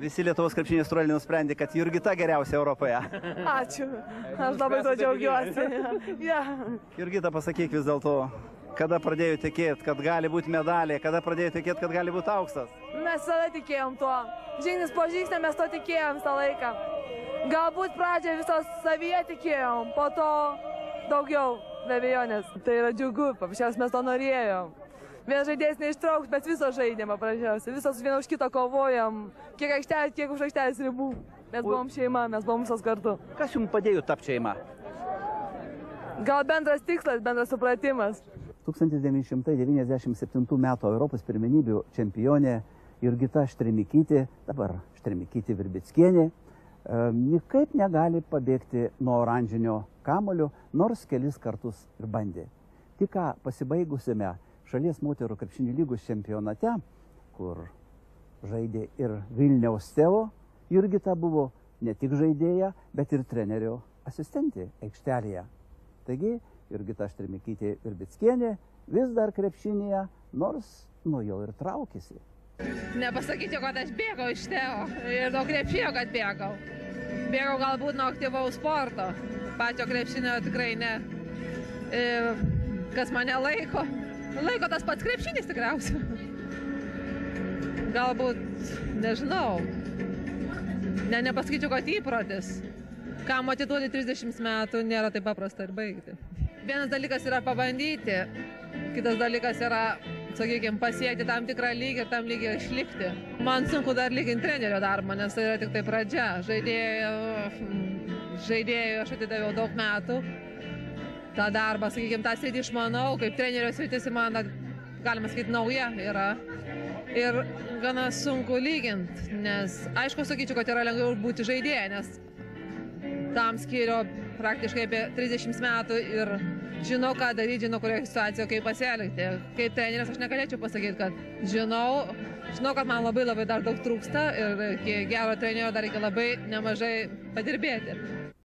Visi Lietuvos krepšinio aistruoliai nusprendė, kad Jurgita geriausia Europoje. Ačiū. Aš labai to džiaugiuosi. Jurgita, pasakyk vis dėlto, kada pradėjo tikėti, kad gali būti medalė, kada pradėjo tikėti, kad gali būti auksas? Mes visada tikėjom tuo. Žingsnis po žingsnio mes to tikėjom visą laiką. Galbūt pradžią visos savyje tikėjom, po to daugiau, be abejonės. Tai yra džiugu, paprasčiausiai mes to norėjom. Vienas žaidėjas neištrauks, bet visos žaidėm paprasčiausiai. Visos vieną už kitą kovojam, kiek aikštelės, kiek už aikštelės ribų. Mes buvom šeima, mes buvom visos kartu. Kas jums padėjo tapti šeima? Gal bendras tikslas, bendras supratimas. 1997 m. Europos pirmenybių čempionė Jurgita Štremikytė, dabar Štremikytė Virbickienė, niekaip negali pabėgti nuo oranžinio kamulio, nors kelis kartus ir bandė. Tik ką pasibaigusiame šalies moterų krepšinio lygos čempionate, kur žaidė ir Vilniaus Stevo, Jurgita buvo ne tik žaidėja, bet ir trenerio asistentė aikštelėje. Taigi, Jurgita Štremikytė Virbickienė vis dar krepšinėje, nors nuo jo ir traukėsi. Nepasakyčiau, kad aš bėgau iš Teo ir nuo krepšinio, kad bėgau. Bėgau galbūt nuo aktyvaus sporto, pačio krepšinio tikrai ne. Kas mane laiko? Laiko tas pats krepšinis tikriausiai. Galbūt, nežinau, nepasakyčiau, kad įprotis. Kam atiduoti 30 metų, nėra taip paprasta ir baigti. Vienas dalykas yra pabandyti, kitas dalykas yra, sakykime, pasiekti tam tikrą lygį ir tam lygį išlikti. Man sunku dar lyginti trenerio darbą, nes tai yra tik tai pradžia. Žaidėjui aš atidaviau daug metų. tą darbą, sakykime, tą sritį išmanau, kaip trenerio sritis man, galima sakyti, nauja yra. Ir gana sunku lyginti, nes aišku, sakyčiau, kad yra lengviau būti žaidėja, nes tam skiriu praktiškai apie 30 metų ir žinau, ką daryti, žinau, kurioje situacijoje, kaip pasielgti. Kaip treneris aš negalėčiau pasakyti, kad žinau, kad man labai dar daug trūksta ir iki gero trenerio dar reikia labai nemažai padirbėti.